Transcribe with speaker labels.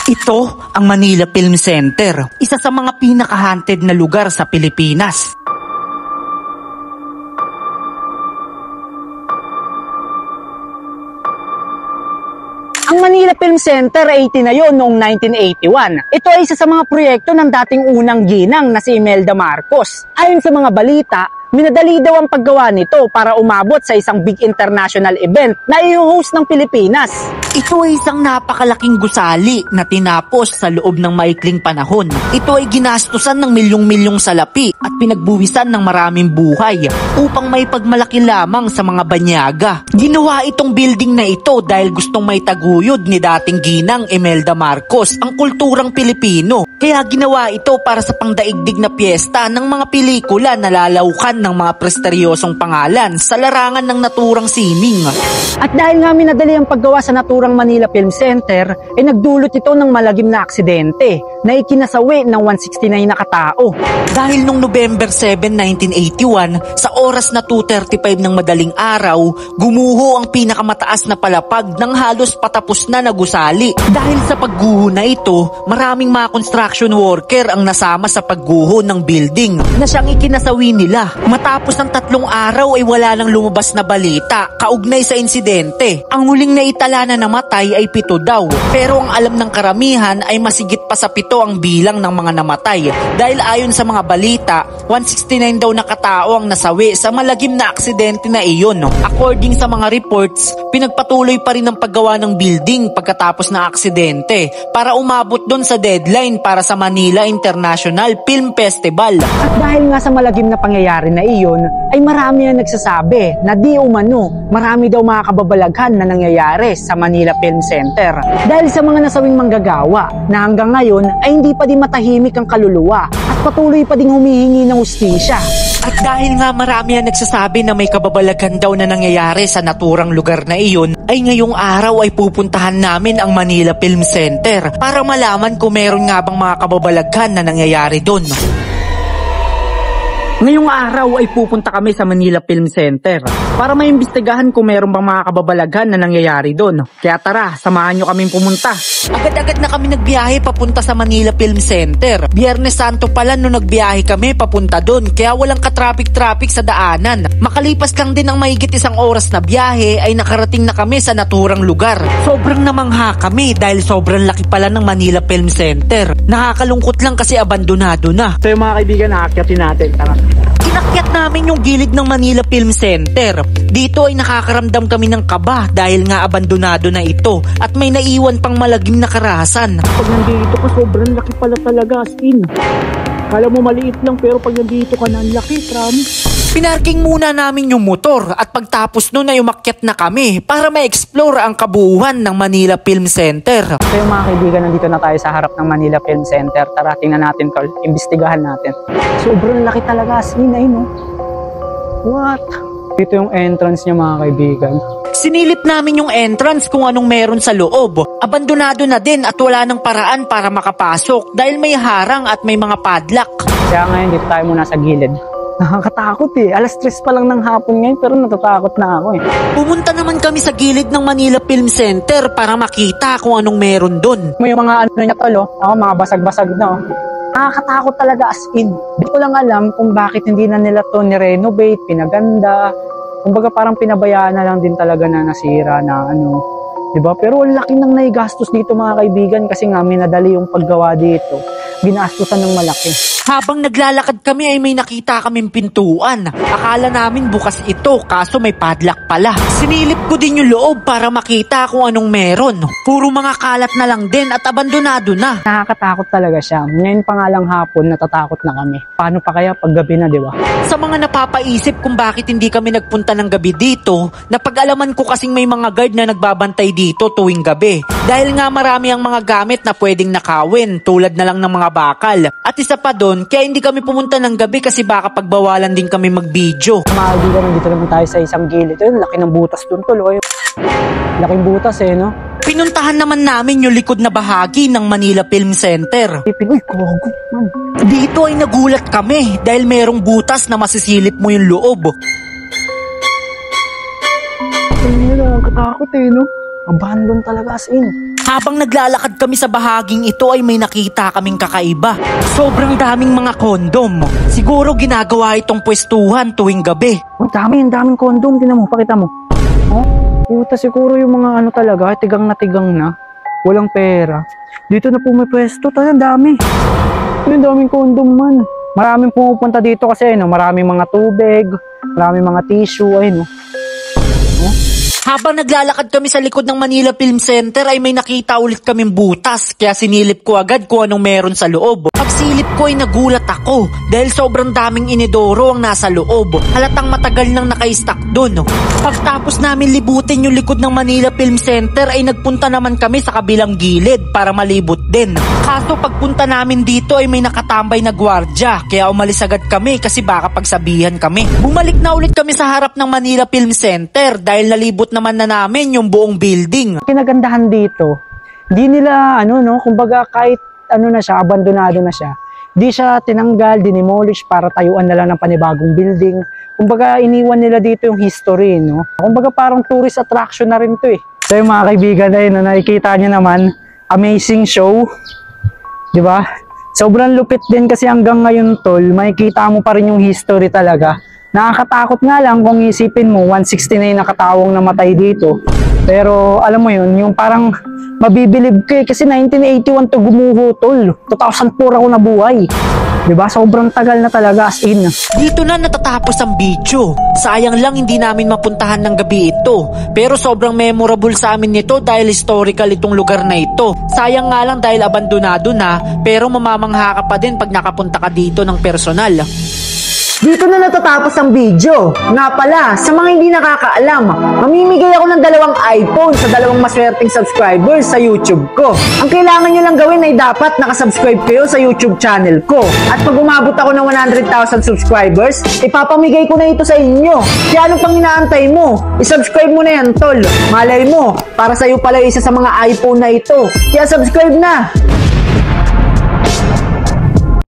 Speaker 1: Ito ang Manila Film Center, isa sa mga pinaka-haunted na lugar sa Pilipinas.
Speaker 2: Ang Manila Film Center ay itinayo noong 1981. Ito ay isa sa mga proyekto ng dating unang ginang na si Imelda Marcos. Ayon sa mga balita, minadali daw ang paggawa nito para umabot sa isang big international event na i-host ng Pilipinas.
Speaker 1: Ito ay isang napakalaking gusali na tinapos sa loob ng maikling panahon. Ito ay ginastusan ng milyong-milyong salapi at pinagbuwisan ng maraming buhay upang may pagmalaki lamang sa mga banyaga. Ginawa itong building na ito dahil gustong may taguyod ni dating ginang Imelda Marcos ang kulturang Pilipino. Kaya ginawa ito para sa pangdaigdig na piyesta ng mga pelikula na lalaukan ng mga presteryosong pangalan sa larangan ng naturang sining.
Speaker 2: At dahil nga minadali ang paggawa sa naturang Manila Film Center, ay nagdulot ito ng malagim na aksidente na ikinasawi ng 169 na katao.
Speaker 1: Dahil noong November 7, 1981, sa oras na 2:35 ng madaling araw, gumuho ang pinakamataas na palapag ng halos patapos na gusali. Dahil sa pagguho na ito, maraming mga construction worker ang nasama sa pagguho ng building na siyang ikinasawi nila. Matapos ng 3 araw ay wala nang lumabas na balita kaugnay sa insidente. Ang huling naitala na namatay ay 7 daw. Pero ang alam ng karamihan ay masigit pa sa 7 ang bilang ng mga namatay. Dahil ayon sa mga balita, 169 daw na katao ang nasawi sa malagim na aksidente na iyon. According sa mga reports, pinagpatuloy pa rin ang paggawa ng building pagkatapos ng aksidente para umabot doon sa deadline para sa Manila International Film Festival.
Speaker 2: At dahil nga sa malagim na pangyayari na iyon, ay marami ang nagsasabi na di umano, marami daw mga kababalaghan na nangyayari sa Manila Film Center. Dahil sa mga nasawing manggagawa na hanggang ngayon ay hindi pa din matahimik ang kaluluwa at patuloy pa ding humihingi ng hustisya.
Speaker 1: At dahil nga marami ang nagsasabi na may kababalaghan daw na nangyayari sa naturang lugar na iyon, ay ngayong araw ay pupuntahan namin ang Manila Film Center para malaman kung meron nga bang mga kababalaghan na nangyayari doon.
Speaker 2: Ngayong araw ay pupunta kami sa Manila Film Center para maimbestigahan kung meron bang mga kababalaghan na nangyayari doon. Kaya tara, samahan nyo kaming pumunta.
Speaker 1: Agad-agad na kami nagbiyahe papunta sa Manila Film Center. Biyernes Santo pala nung nagbiyahe kami papunta doon, kaya walang ka-traffic-traffic sa daanan. Makalipas lang din ang mahigit 1 oras na biyahe ay nakarating na kami sa naturang lugar. Sobrang namangha kami dahil sobrang laki pala ng Manila Film Center. Nakakalungkot lang kasi abandonado na.
Speaker 2: So yung mga kaibigan, nakakyatin natin. Tara.
Speaker 1: Inakyat namin yung gilid ng Manila Film Center. Dito ay nakakaramdam kami ng kaba dahil nga abandonado na ito at may naiwan pang malagim na karahasan.
Speaker 2: Pag nandito ka, sobrang laki pala talaga, as in. Kala mo maliit lang pero pag nandito ka na, ang laki, promise.
Speaker 1: Pinarking muna namin yung motor at pagtapos nun ay umakyat na kami para ma-explore ang kabuuan ng Manila Film Center.
Speaker 2: So yung mga kaibigan, nandito na tayo sa harap ng Manila Film Center. Tara, tingnan natin, tol. Imbestigahan natin. Sobrang laki talaga, as in, no? What? Dito yung entrance niya, mga kaibigan.
Speaker 1: Sinilip namin yung entrance kung anong meron sa loob. Abandonado na din at wala ng paraan para makapasok dahil may harang at may mga padlock.
Speaker 2: Kaya ngayon, dito tayo muna sa gilid. Nakakatakot eh. 3:00 pa lang ng hapon ngayon pero natatakot na ako eh.
Speaker 1: Pumunta naman kami sa gilid ng Manila Film Center para makita kung anong meron doon.
Speaker 2: May mga ano niya tol, oh, mga basag-basag na. Nakakatakot talaga, as in. Hindi ko lang alam kung bakit hindi na nila to ni-renovate, pinaganda. Kumbaga parang pinabayaan na lang din talaga na nasira na ano. Diba? Pero ang laki ng naigastos dito, mga kaibigan, kasi nga minadali yung paggawa dito. Ginastusan ng malaki.
Speaker 1: Habang naglalakad kami ay may nakita kaming pintuan. Akala namin bukas ito kaso may padlock pala. Sinilip ko din yung loob para makita kung anong meron. Puro mga kalat na lang din at abandonado na.
Speaker 2: Nakakatakot talaga siya. Ngayon pa nga lang hapon, natatakot na kami. Paano pa kaya pag gabi na, di ba?
Speaker 1: Sa mga napapaisip kung bakit hindi kami nagpunta ng gabi dito, napag-alaman ko kasing may mga guard na nagbabantay dito tuwing gabi. Dahil nga marami ang mga gamit na pwedeng nakawin tulad na lang ng mga bakal. At isa pa doon, kaya hindi kami pumunta ng gabi kasi baka pagbawalan din kami mag-video.
Speaker 2: Mga kaibigan, nandito naman tayo sa isang gilid. Ayun, laki ng butas doon tol. Laking butas no?
Speaker 1: Pinuntahan naman namin yung likod na bahagi ng Manila Film Center.
Speaker 2: Uy, kago man.
Speaker 1: Dito ay nagulat kami dahil merong butas na masisilip mo yung loob.
Speaker 2: Nakakatakot no? Abandon talaga as in.
Speaker 1: Habang naglalakad kami sa bahaging ito ay may nakita kaming kakaiba. Sobrang daming mga kondom. Siguro ginagawa itong pwestuhan tuwing gabi.
Speaker 2: Ang daming kondom. Tingnan mo, pakita mo. Oh, puta, siguro yung mga ano talaga, tigang na. Walang pera. Dito na po may pwesto. Talagang dami. Ang daming kondom man. Maraming pumupunta dito kasi no, maraming mga tubig, maraming mga tissue, ayun no.
Speaker 1: Habang naglalakad kami sa likod ng Manila Film Center ay may nakita ulit kaming butas kaya sinilip ko agad kung anong meron sa loob. Pagsilip ko ay nagulat ako dahil sobrang daming inidoro ang nasa loob. Halatang matagal nang naka-stack dun. Pagtapos namin libutin yung likod ng Manila Film Center ay nagpunta naman kami sa kabilang gilid para malibot din. Kaso pagpunta namin dito ay may nakatambay na gwardya kaya umalis agad kami kasi baka pagsabihan kami. Bumalik na ulit kami sa harap ng Manila Film Center dahil nalibot naman na namin yung buong building.
Speaker 2: Kinagandahan dito, di nila kumbaga kahit na siya, abandonado na siya. Di siya tinanggal, dinimolish para tayuan na lang ng panibagong building. Kumbaga iniwan nila dito yung history, no? Kumbaga parang tourist attraction na rin to eh. So yung mga kaibigan na yun, nakikita nyo naman, amazing show. Di ba? Sobrang lupit din kasi hanggang ngayon tol, makikita mo pa rin yung history talaga. Nakakatakot nga lang kung isipin mo 169 na katawang namatay dito. Pero alam mo yun, yung parang mabibilib ka eh, kasi 1981 to gumuho tol. 2004 ako nabuhay. Diba? Sobrang tagal na talaga as in.
Speaker 1: Dito na natatapos ang video. Sayang lang hindi namin mapuntahan ng gabi ito. Pero sobrang memorable sa amin nito dahil historical itong lugar na ito. Sayang nga lang dahil abandonado na, pero mamamangha ka pa din pag nakapunta ka dito ng personal.
Speaker 3: Dito na natatapos ang video. Nga pala, sa mga hindi nakakaalam, mamimigay ako ng 2 iPhone sa 2 maswerteng subscribers sa YouTube ko. Ang kailangan nyo lang gawin ay dapat nakasubscribe kayo sa YouTube channel ko. At pag umabot ako ng 100,000 subscribers, ipapamigay ko na ito sa inyo. Kaya ano pang inaantay mo? I-subscribe mo na yan, tol. Malay mo, para sa'yo pala isa sa mga iPhone na ito. Kaya subscribe na!